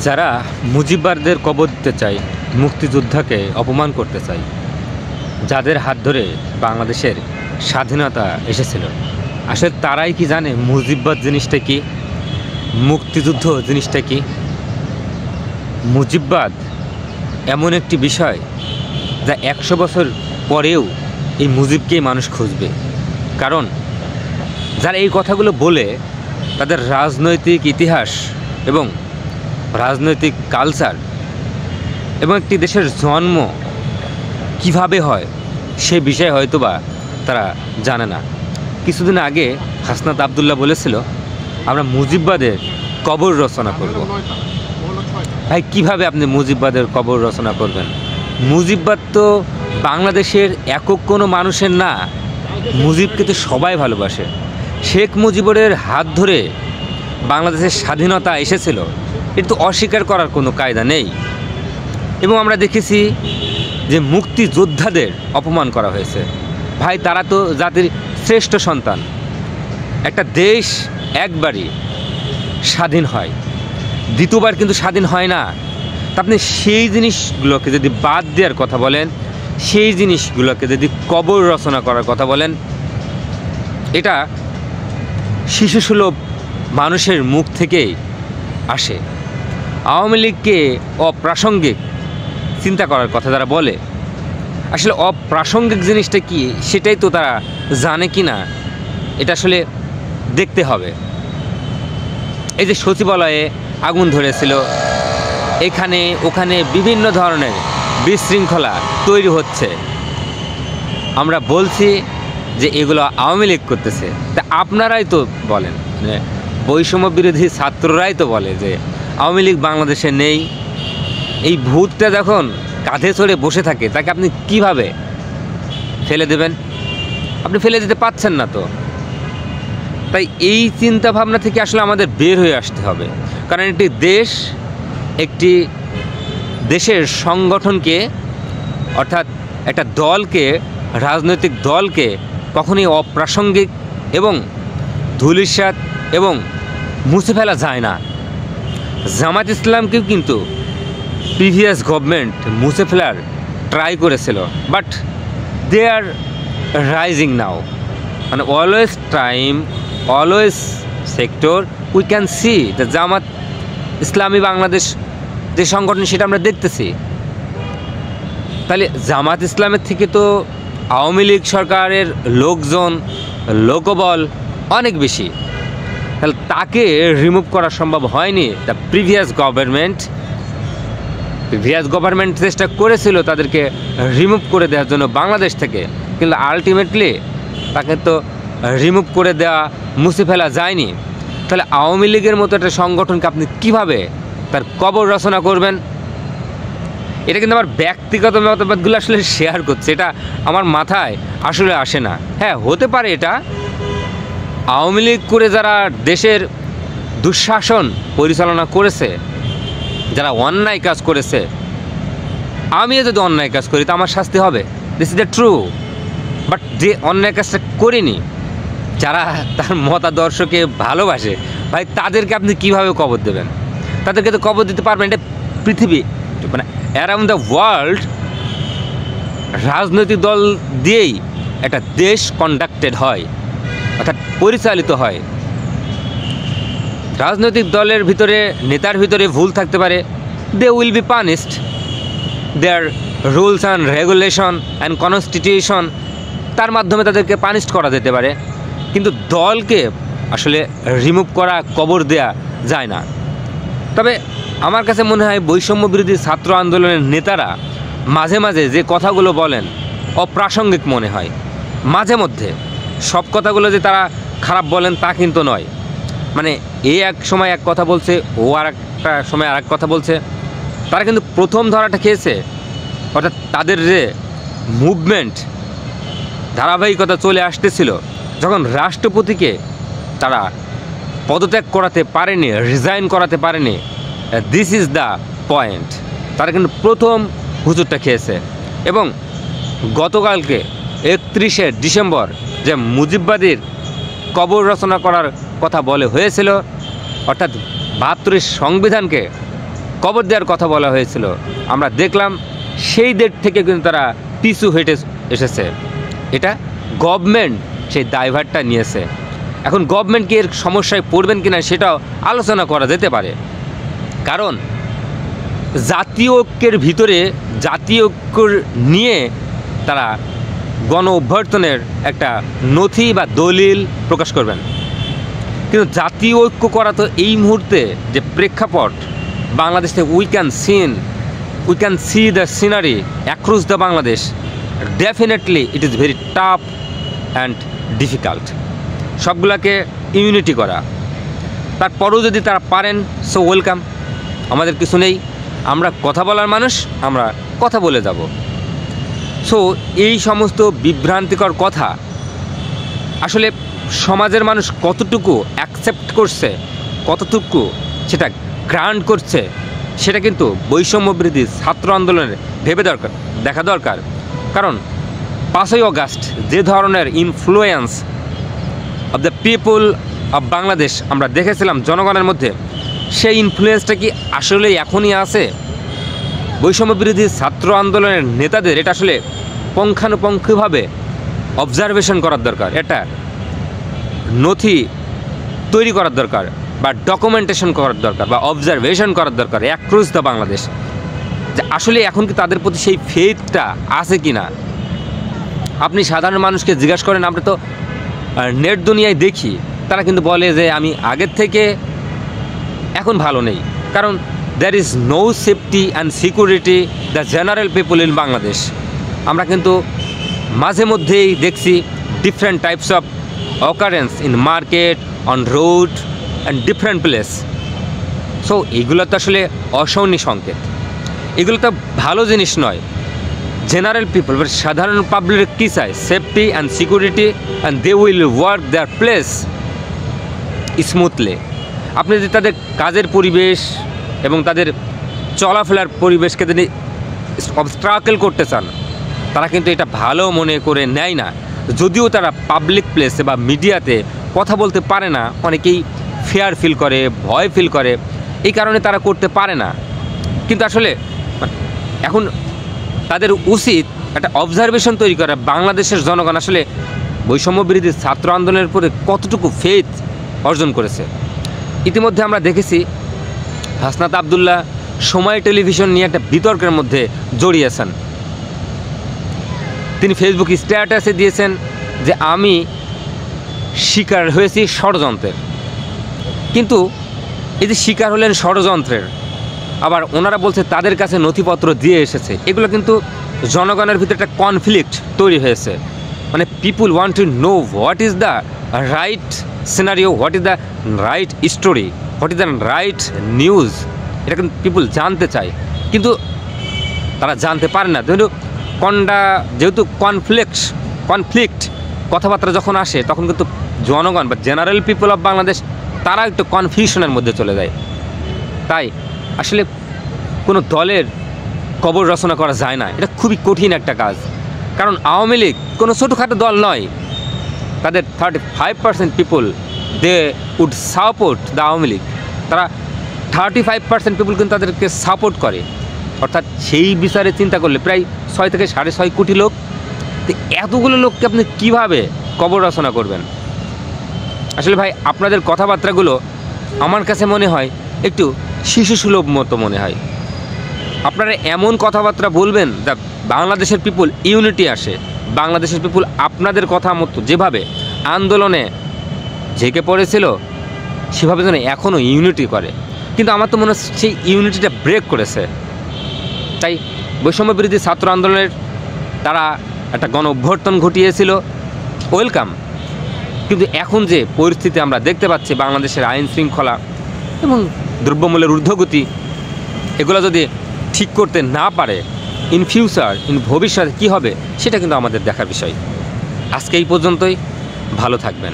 যারা মুজিববারদের কবর দিতে চায়, মুক্তিযোদ্ধাকে অপমান করতে চায়, যাদের হাত ধরে বাংলাদেশের স্বাধীনতা এসেছিল, আসলে তারাই কি জানে মুজিববাদ জিনিসটা কি, মুক্তিযুদ্ধ জিনিসটা কি? মুজিববাদ এমন একটি বিষয় যা 100 বছর পরেও এই মুজিবকেই মানুষ খুঁজবে। কারণ যারা এই কথাগুলো বলে তাদের রাজনৈতিক ইতিহাস এবং রাজনৈতিক কালচার এবং একটি দেশের জন্ম কিভাবে হয় সে বিষয়ে হয়তোবা তারা জানে না। কিছুদিন আগে হাসনাত আবদুল্লাহ বলেছিল আমরা মুজিববাদের কবর রচনা করব। ভাই, কিভাবে আপনি মুজিববাদের কবর রচনা করবেন? মুজিববাদ তো বাংলাদেশের একক কোনো মানুষের না, মুজিবকে তো সবাই ভালোবাসে। শেখ মুজিবের হাত ধরে বাংলাদেশের স্বাধীনতা এসেছিল, এটা তো অস্বীকার করার কোনো কায়দা নেই। এবং আমরা দেখেছি যে মুক্তিযোদ্ধাদের অপমান করা হয়েছে। ভাই, তারা তো জাতির শ্রেষ্ঠ সন্তান। একটা দেশ একবারই স্বাধীন হয়, দ্বিতীয়বার কিন্তু স্বাধীন হয় না। তা আপনি সেই জিনিসগুলোকে যদি বাদ দেওয়ার কথা বলেন, সেই জিনিসগুলোকে যদি কবর রচনা করার কথা বলেন, এটা শিশুসুলভ মানুষের মুখ থেকেই আসে। আওয়ামী লীগকে অপ্রাসঙ্গিক চিন্তা করার কথা যারা বলে, আসলে অপ্রাসঙ্গিক জিনিসটা কি সেটাই তো তারা জানে কি না এটা আসলে দেখতে হবে। এই যে সচিবালয়ে আগুন ধরেছিল, এখানে ওখানে বিভিন্ন ধরনের বিশৃঙ্খলা তৈরি হচ্ছে, আমরা বলছি যে এগুলো আওয়ামী লীগ করতেছে। তা আপনারাই তো বলেন, মানে বৈষম্য বিরোধী ছাত্ররাই তো বলে যে আওয়ামী লীগ বাংলাদেশে নেই। এই ভূতটা যখন কাঁধে চড়ে বসে থাকে, তাকে আপনি কিভাবে ফেলে দেবেন? আপনি ফেলে দিতে পারছেন না তো। তাই এই চিন্তা ভাবনা থেকে আসলে আমাদের বের হয়ে আসতে হবে। কারণ একটি দেশের সংগঠনকে, অর্থাৎ একটা দলকে, রাজনৈতিক দলকে কখনোই অপ্রাসঙ্গিক এবং ধূলিসাৎ এবং মুছে ফেলা যায় না। জামাত ইসলামকেও কিন্তু প্রিভিয়াস গভর্নমেন্ট মুছে ফেলার ট্রাই করেছিল, but they R rising now. মানে always time, always sector we can see the Jamaat Islami Bangladesh যে সংগঠন, সেটা আমরা দেখতেছি। তাহলে জামাত ইসলামের থেকে তো আওয়ামী লীগ সরকারের লোকজন, লোকবল অনেক বেশি। তাহলে তাকে রিমুভ করা সম্ভব হয়নি। দ্য প্রিভিয়াস গভর্নমেন্ট চেষ্টা করেছিল তাদেরকে রিমুভ করে দেওয়ার জন্য বাংলাদেশ থেকে, কিন্তু আলটিমেটলি তাকে তো রিমুভ করে দেওয়া, মুছে ফেলা যায়নি। তাহলে আওয়ামী লীগের মতো একটা সংগঠনকে আপনি কিভাবে তার কবর রচনা করবেন? এটা কিন্তু আমার ব্যক্তিগত মতামতগুলো আসলে শেয়ার করছে, এটা আমার মাথায় আসলে আসে না। হ্যাঁ, হতে পারে এটা আওয়ামী লীগ করে যারা দেশের দুঃশাসন পরিচালনা করেছে, যারা অন্যায় কাজ করেছে, আমিও যদি অন্যায় কাজ করি তো আমার শাস্তি হবে, this is the true. But যে অন্যায় কাজটা করিনি, যারা তার মতাদর্শকে ভালোবাসে, ভাই তাদেরকে আপনি কিভাবে কবর দেবেন? তাদেরকে তো কবর দিতে পারবেন। এটা পৃথিবী, মানে অ্যারাউন্ড দ্য ওয়ার্ল্ড রাজনৈতিক দল দিয়েই একটা দেশ কন্ডাক্টেড হয়, অর্থাৎ পরিচালিত হয়। রাজনৈতিক দলের ভিতরে, নেতার ভিতরে ভুল থাকতে পারে, they will be punished. Their rules and regulation and constitution, তার মাধ্যমে তাদেরকে পানিশড করা যেতে পারে। কিন্তু দলকে আসলে রিমুভ করা, কবর দেয়া যায় না। তবে আমার কাছে মনে হয় বৈষম্য বিরোধী ছাত্র আন্দোলনের নেতারা মাঝে মাঝে যে কথাগুলো বলেন অপ্রাসঙ্গিক মনে হয়। মাঝে মধ্যে, সব কথাগুলো যে তারা খারাপ বলেন তা কিন্তু নয়। মানে এক সময় এক কথা বলছে, ও আর একটা সময় আর এক কথা বলছে। তারা কিন্তু প্রথম ধরাটা খেয়েছে, অর্থাৎ তাদের যে মুভমেন্ট ধারাবাহিকতা চলে আসতেছিল, যখন রাষ্ট্রপতিকে তারা পদত্যাগ করাতে পারেনি, রিজাইন করাতে পারেনি, দিস ইজ দ্য পয়েন্ট। তারা কিন্তু প্রথম হুজুরটা খেয়েছে। এবং গতকালকে 31শে ডিসেম্বর যে মুজিববাদীর কবর রচনা করার কথা বলে হয়েছিল, অর্থাৎ 72 সংবিধানকে কবর দেওয়ার কথা বলা হয়েছিল, আমরা দেখলাম সেই ডেট থেকে কিন্তু তারা পিছু হেঁটে এসেছে। এটা গভর্নমেন্ট সেই দায়ভারটা নিয়েছে। এখন গভর্নমেন্ট কি এর সমস্যায় পড়বেন কিনা সেটাও আলোচনা করা যেতে পারে, কারণ জাতীয় ঐক্যের ভিতরে জাতীয় ঐক্য নিয়ে তারা গণ অভ্যর্থনের একটা নথি বা দলিল প্রকাশ করবেন, কিন্তু জাতীয় ঐক্য করা তো এই মুহূর্তে যে প্রেক্ষাপট বাংলাদেশে we can see the scenery across the Bangladesh, definitely it is very tough and difficult সবগুলোকে ইউনিটি করা। তারপরেও যদি তারা পারেন, সো ওয়েলকাম, আমাদের কিছু নেই, আমরা কথা বলার মানুষ, আমরা কথা বলে যাব। সো এই সমস্ত বিভ্রান্তিকর কথা আসলে সমাজের মানুষ কতটুকু অ্যাকসেপ্ট করছে, কতটুকু সেটা গ্রান্ট করছে, সেটা কিন্তু বৈষম্য বিরোধী ছাত্র আন্দোলনের দেখা দরকার। কারণ 5ই অগাস্ট যে ধরনের influence of the people of Bangladesh আমরা দেখেছিলাম জনগণের মধ্যে, সেই ইনফ্লুয়েন্সটা কি আসলে এখনই আছে? বৈষম্য বিরোধী ছাত্র আন্দোলনের নেতাদের এটা আসলে পুঙ্খানুপুঙ্খভাবে অবজারভেশন করার দরকার, এটা নথি তৈরি করার দরকার, বা ডকুমেন্টেশন করার দরকার, বা অবজারভেশন করার দরকার অ্যাক্রস দ্য বাংলাদেশ, যে আসলে এখন কি তাদের প্রতি সেই ফেথটা আছে কি না। আপনি সাধারণ মানুষকে জিজ্ঞাসা করেন, আমরা তো নেট দুনিয়ায় দেখি, তারা কিন্তু বলে যে আমি আগের থেকে এখন ভালো নেই, কারণ there is no safety and security the general people in Bangladesh. আমরা কিন্তু মাঝে মধ্যেই দেখছি different types of occurrence in market, on road and different place. So এগুলো তো আসলে অশনি সংকেত, এগুলো তো ভালো জিনিস নয়। জেনারেল পিপল বা সাধারণ পাবলিক কী চায়? Safety and security, and they will work their place smoothly. আপনি যদি তাদের কাজের পরিবেশ এবং তাদের চলাফেরার পরিবেশকে যদি অবস্ট্রাকল করতে চান, তারা কিন্তু এটা ভালো মনে করে নেয় না। যদিও তারা পাবলিক প্লেসে বা মিডিয়াতে কথা বলতে পারে না, অনেকেই ফিয়ার ফিল করে, ভয় ফিল করে, এই কারণে তারা করতে পারে না। কিন্তু আসলে এখন তাদের উচিত একটা অবজারভেশন তৈরি করা, বাংলাদেশের জনগণ আসলে বৈষম্য বিরোধী ছাত্র আন্দোলনের উপরে কতটুকু ফেথ অর্জন করেছে। ইতিমধ্যে আমরা দেখেছি হাসনাত আবদুল্লাহ সময় টেলিভিশন নিয়ে একটা বিতর্কের মধ্যে জড়িয়েছেন। তিনি ফেসবুক স্ট্যাটাসে দিয়েছেন যে আমি শিকার হয়েছি ষড়যন্ত্রের, কিন্তু এই যে শিকার হলেন ষড়যন্ত্রের, আবার ওনারা বলছে তাদের কাছে নথিপত্র দিয়ে এসেছে, এগুলো কিন্তু জনগণের ভিতরে একটা কনফ্লিক্ট তৈরি হয়েছে। মানে people want to know what is the right scenario, what is the right story, what is the right news, এটা কিন্তু পিপুল জানতে চায়, কিন্তু তারা জানতে পারে না। যেহেতু কনফ্লিক্ট কথাবার্তা যখন আসে, তখন কিন্তু জনগণ বা জেনারেল পিপল অফ বাংলাদেশ তারা একটু কনফিউশনের মধ্যে চলে যায়। তাই আসলে কোনো দলের কবর রচনা করা যায় না, এটা খুবই কঠিন একটা কাজ। কারণ আওয়ামী লীগ কোনো ছোটোখাটো দল নয়, তাদের 35% people they would support the Awami League, তারা 35% পিপল কিন্তু তাদেরকে সাপোর্ট করে। অর্থাৎ সেই বিচারে চিন্তা করলে প্রায় 6 থেকে 6.5 কোটি লোক, তো এতগুলো লোককে আপনি কীভাবে কবর রচনা করবেন? আসলে ভাই আপনাদের কথাবার্তাগুলো আমার কাছে মনে হয় একটু শিশুসুলভ মতো মনে হয়। আপনারা এমন কথাবার্তা বলবেন যা বাংলাদেশের পিপুল ইউনিটি আসে, বাংলাদেশের পিপুল আপনাদের কথা মতো যেভাবে আন্দোলনে ঝেঁকে পড়েছিল সেভাবে যেন এখনও ইউনিটি করে, কিন্তু আমার তো মনে হচ্ছে সেই ইউনিটিটা ব্রেক করেছে। তাই বৈষম্য বিরোধী ছাত্র আন্দোলনের তারা একটা গণ অভ্যর্থন ঘটিয়েছিল, ওয়েলকাম। কিন্তু এখন যে পরিস্থিতি আমরা দেখতে পাচ্ছি, বাংলাদেশের আইন শৃঙ্খলা এবং দ্রব্যমূল্যের ঊর্ধ্বগতি, এগুলো যদি ঠিক করতে না পারে, ইন ভবিষ্যতে কী হবে সেটা কিন্তু আমাদের দেখার বিষয়। আজকে এই পর্যন্তই, ভালো থাকবেন।